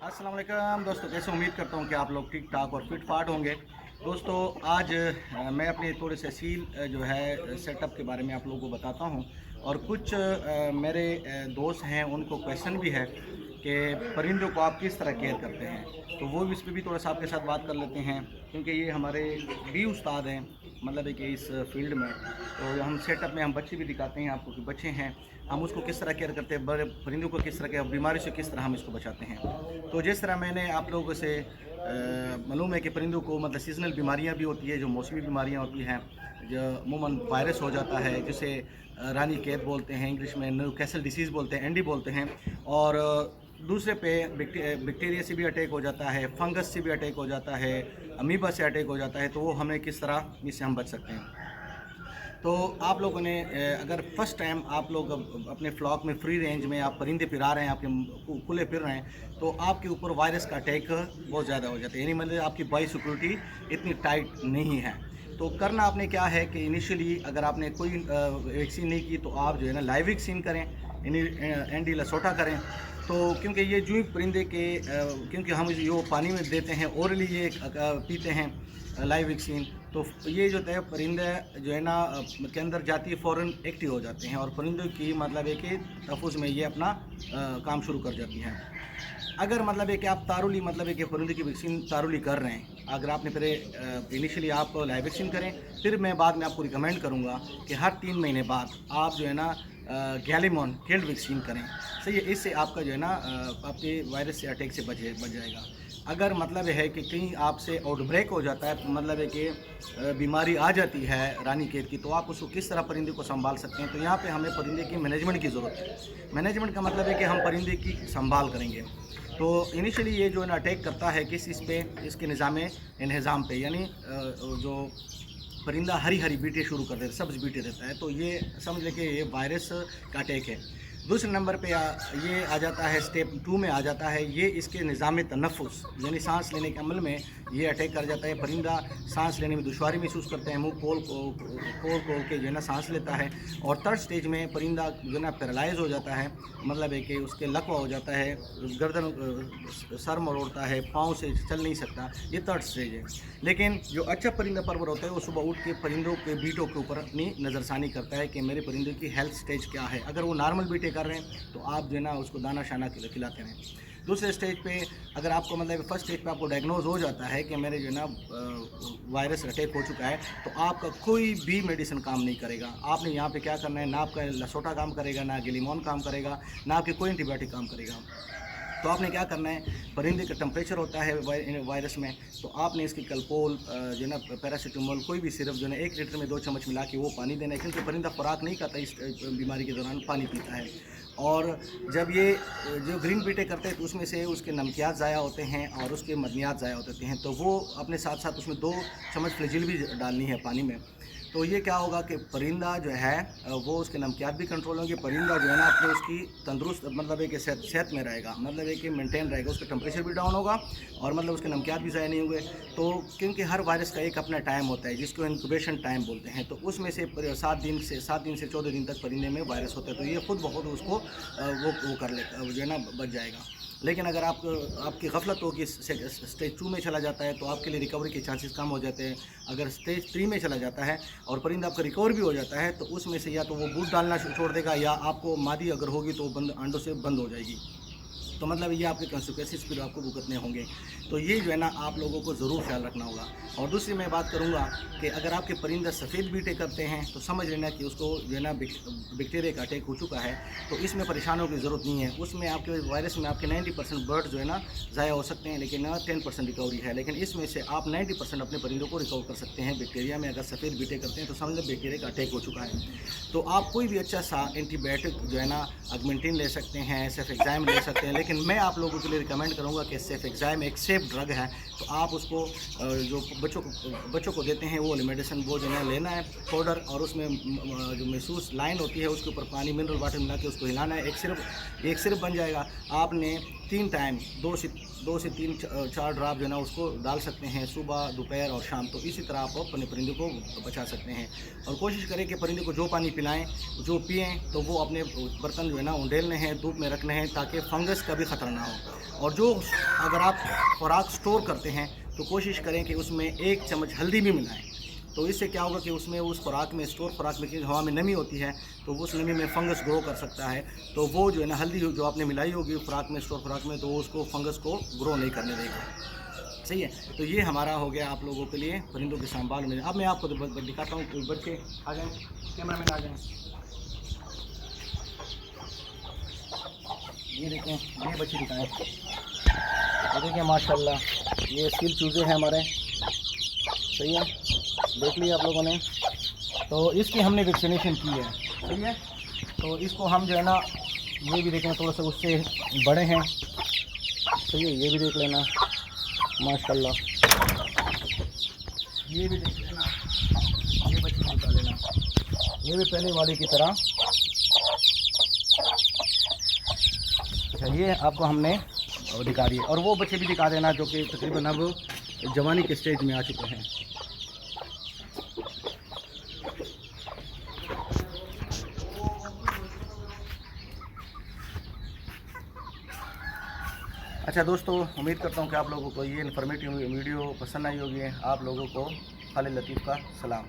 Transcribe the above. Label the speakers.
Speaker 1: अस्सलाम वालेकुम दोस्तों, कैसे उम्मीद करता हूँ कि आप लोग ठीक ठाक और फिट फाट होंगे। दोस्तों आज मैं अपने थोड़े से सील जो है सेटअप के बारे में आप लोगों को बताता हूँ। और कुछ मेरे दोस्त हैं, उनको क्वेश्चन भी है कि परिंदों को आप किस तरह केयर करते हैं, तो वो भी इस पर भी थोड़ा सा आपके साथ बात कर लेते हैं, क्योंकि ये हमारे भी उस्ताद हैं, मतलब है कि इस फील्ड में। तो हम सेटअप में हम बच्चे भी दिखाते हैं आपको कि बच्चे हैं, हम उसको किस तरह केयर करते हैं, बड़े परिंदों को किस तरह के बीमारी से किस तरह हम इसको बचाते हैं। तो जिस तरह मैंने आप लोगों से मालूम है कि परिंदों को मतलब सीजनल बीमारियां भी होती है, जो मौसमी बीमारियां होती हैं, जो अमूमन वायरस हो जाता है, जिसे रानी कैद बोलते हैं, इंग्लिश में न्यूकैसल डिसीज़ बोलते हैं, एंडी बोलते हैं। और दूसरे पे बैक्टीरिया से भी अटैक हो जाता है, फंगस से भी अटैक हो जाता है, अमीबा से अटैक हो जाता है। तो वो हमें किस तरह इससे हम बच सकते हैं। तो आप लोगों ने अगर फर्स्ट टाइम आप लोग अपने फ्लॉक में फ्री रेंज में आप परिंदे फिरा रहे हैं, आपके खुले फिर रहे हैं, तो आपके ऊपर वायरस का अटैक बहुत ज़्यादा हो जाता है, यानी मतलब आपकी बायो सिक्योरिटी इतनी टाइट नहीं है। तो करना आपने क्या है कि इनिशियली अगर आपने कोई वैक्सीन नहीं की, तो आप जो है ना लाइव वैक्सीन करें, यानी एंटी लसोटा करें। तो क्योंकि ये जो ही परिंदे के क्योंकि हम जो पानी में देते हैं, ओरली ये पीते हैं लाइव वैक्सीन, तो ये जो है परिंदे जो है ना के अंदर जाती है, फ़ौरन एक्टिव हो जाते हैं, और परिंदों की मतलब है कि तहफ़्फ़ुज़ में ये अपना काम शुरू कर जाती हैं। अगर मतलब है कि आप तारुली मतलब है कि परिंदे की वैक्सीन तारुली कर रहे हैं, अगर आपने फिर इनिशियली आप लाइव वैक्सीन करें, फिर मैं बाद में आपको रिकमेंड करूँगा कि हर 3 महीने बाद आप जो है ना गैलीमॉन किल्ड वैक्सीन करें। सही है, इससे आपका जो है ना आपके वायरस से अटैक से बच जाएगा। अगर मतलब है कि कहीं आपसे आउटब्रेक हो जाता है, मतलब है कि बीमारी आ जाती है रानी कैद की, तो आप उसको किस तरह परिंदे को संभाल सकते हैं। तो यहाँ पे हमें परिंदे की मैनेजमेंट की ज़रूरत है। मैनेजमेंट का मतलब है कि हम परिंदे की संभाल करेंगे। तो इनिशियली ये जो है ना अटैक करता है किस इस पे, इसके निज़ाम पे, यानी जो परिंदा हरी हरी बीटें शुरू कर देता है, सब्ज़ बीटें देता है, तो ये समझ लें कि ये वायरस का अटैक है। दूसरे नंबर पे ये आ जाता है, स्टेप 2 में आ जाता है, ये इसके निज़ाम तनफ़ुस यानी सांस लेने के अमल में ये अटैक कर जाता है। परिंदा सांस लेने में दुश्वारी महसूस करते हैं, मुंह खोल के जो है ना सांस लेता है। और थर्ड स्टेज में परिंदा जो है ना पैरालाइज हो जाता है, मतलब है कि उसके लकवा हो जाता है, गर्दन सर मरोड़ता है, पाँव से चल नहीं सकता। ये थर्ड स्टेज है। लेकिन जो अच्छा परिंदा परवर होता है, वो सुबह उठ के परिंदों के बीटों के ऊपर अपनी नज़रसानी करता है कि मेरे परिंदे की हेल्थ स्टेज क्या है। अगर वो नॉर्मल बीटे कर रहे हैं, तो आप जो है ना उसको दाना शाना खिलाते रहें। दूसरे स्टेज पे अगर आपको मतलब फर्स्ट स्टेज पे आपको डायग्नोज हो जाता है कि मेरे जो है ना वायरस अटैक हो चुका है, तो आपका कोई भी मेडिसिन काम नहीं करेगा। आपने यहाँ पे क्या करना है, ना आपका लसोटा काम करेगा, ना गिलीमॉन काम करेगा, ना आपकी कोई एंटीबायोटिक काम करेगा। तो आपने क्या करना है, परिंदे का टेम्परेचर होता है वायरस में, तो आपने इसकी कलपोल जो है ना पैरासीटामोल कोई भी सिरप जो है ना 1 लीटर में 2 चम्मच मिला के वो पानी देना है, क्योंकि परिंदा खुराक नहीं खाता, इस बीमारी के दौरान पानी पीता है। और जब ये जो ग्रीन बीटे करते हैं, तो उसमें से उसके नमकियात ज़ाया होते हैं और उसके मदनियात ज़ाया होते हैं, तो वो अपने साथ साथ उसमें 2 चम्मच फ्लेजिल भी डालनी है पानी में। तो ये क्या होगा कि परिंदा जो है वो उसके नमकियात भी कंट्रोल होंगे, परिंदा जो है ना अपने उसकी तंदुरुस्त मतलब है कि सेहत में रहेगा, मतलब है कि मेंटेन रहेगा, उसका टेम्परेचर भी डाउन होगा और मतलब उसके नमकियात भी ज़ाया नहीं होंगे। तो क्योंकि हर वायरस का एक अपना टाइम होता है, जिसको इंक्यूबेशन टाइम बोलते हैं, तो उसमें से 7 दिन से 14 दिन तक परिंदे में वायरस होता है, तो ये खुद बहुत उसको वो कर ले जो है ना बच जाएगा। लेकिन अगर आपकी गफलत हो कि स्टेज 2 में चला जाता है, तो आपके लिए रिकवरी के चांसेस कम हो जाते हैं। अगर स्टेज 3 में चला जाता है और परिंदा आपका रिकवर भी हो जाता है, तो उसमें से या तो वो बूथ डालना छोड़ देगा, या आपको मादी अगर होगी तो अंडों से बंद हो जाएगी। तो मतलब ये आपके कॉन्सिक्वेंसेस फिर आपको भुगतने होंगे। तो ये जो है ना आप लोगों को ज़रूर ख्याल रखना होगा। और दूसरी मैं बात करूँगा कि अगर आपके परिंदा सफ़ेद बीटे करते हैं, तो समझ लेना कि उसको जो है ना बैक्टीरिया का अटैक हो चुका है, तो इसमें परेशान होने की ज़रूरत नहीं है। उसमें आपके वायरस में आपके 90% बर्ड जो है ना ज़ाया हो सकते हैं, लेकिन 10% रिकवरी है। लेकिन इसमें से आप 90% अपने परिंदों को रिकवर कर सकते हैं। बैक्टीरिया में अगर सफ़ेद बीटे करते हैं, तो समझ लो बैक्टीरिया का अटैक हो चुका है। तो आप कोई भी अच्छा सा एंटीबायोटिक जो है ना ऑगमेंटिन ले सकते हैं, सेफेक्साइम ले सकते हैं, लेकिन मैं आप लोगों के लिए रिकमेंड करूंगा कि सेफेक्साइम एक सेफ ड्रग है, तो आप उसको जो बच्चों को देते हैं वो मेडिसिन वो जो है लेना है पाउडर, और उसमें जो महसूस लाइन होती है उसके ऊपर पानी मिनरल वाटर मिला के उसको हिलाना है। एक सिरप बन जाएगा। आपने 3 ٹائم 2 سے 3 4 ڈراپ جو ہے نا اس کو ڈال سکتے ہیں، صبح دوپہر اور شام. تو اسی طرح آپ اپنے پرندے کو بچا سکتے ہیں. اور کوشش کریں کہ پرندے کو جو پانی پلائیں جو پئیں تو وہ اپنے برتن جو ہے نا انڈیلنے ہیں، دھوپ میں رکھنے ہیں تاکہ فنگس کا بھی خطرہ نہ ہو. اور جو اگر آپ خوراک سٹور کرتے ہیں تو کوشش کریں کہ اس میں 1 چمچ ہلدی بھی ملائیں. تو اس سے کیا ہوگا کہ اس میں اس خوراک میں اسٹور خوراک میں ہوا میں نمی ہوتی ہے تو اس نمی میں فنگس گرو کر سکتا ہے. تو وہ جو ہے نا ہلدی جو آپ نے ملائی ہوگی خوراک میں اسٹور خوراک میں تو وہ اس کو فنگس کو گرو نہیں کرنے دے گا. صحیح ہے. تو یہ ہمارا ہو گیا آپ لوگوں کے لیے پرندوں کے سنبھال میں. اب میں آپ کو دکھاتا ہوں. بچے آ جائیں، کیمرہ مین آ جائیں. یہ دیکھیں، یہ بچے دکھائیں. یہ دیکھیں ماشاء اللہ یہ سیل چوزے ہیں ہمارے. صحیح ہے، دیکھ لیا آپ لوگوں نے. تو اس کی ہم نے ویکسینیشن کی ہے. صحیح ہے. تو اس کو ہم جو ہے نا یہ بھی دیکھیں تھوڑا سا اس سے بڑے ہیں. صحیح ہے، یہ بھی دیکھ لینا ماشاء اللہ. یہ بھی دیکھ لینا، یہ بچے دکھا لینا. یہ بھی پہلے والے کی طرح. اچھا یہ آپ کو ہم نے دکھا دی اور وہ بچے بھی دکھا دینا جو کہ تقریباً اب جوانی کے سٹیج میں آ چکے ہیں. اچھا دوستو، امید کرتا ہوں کہ آپ لوگوں کو یہ انفارمیٹیو ویڈیو پسند آئی ہوگی. آپ لوگوں کو خالد لطیف کا سلام.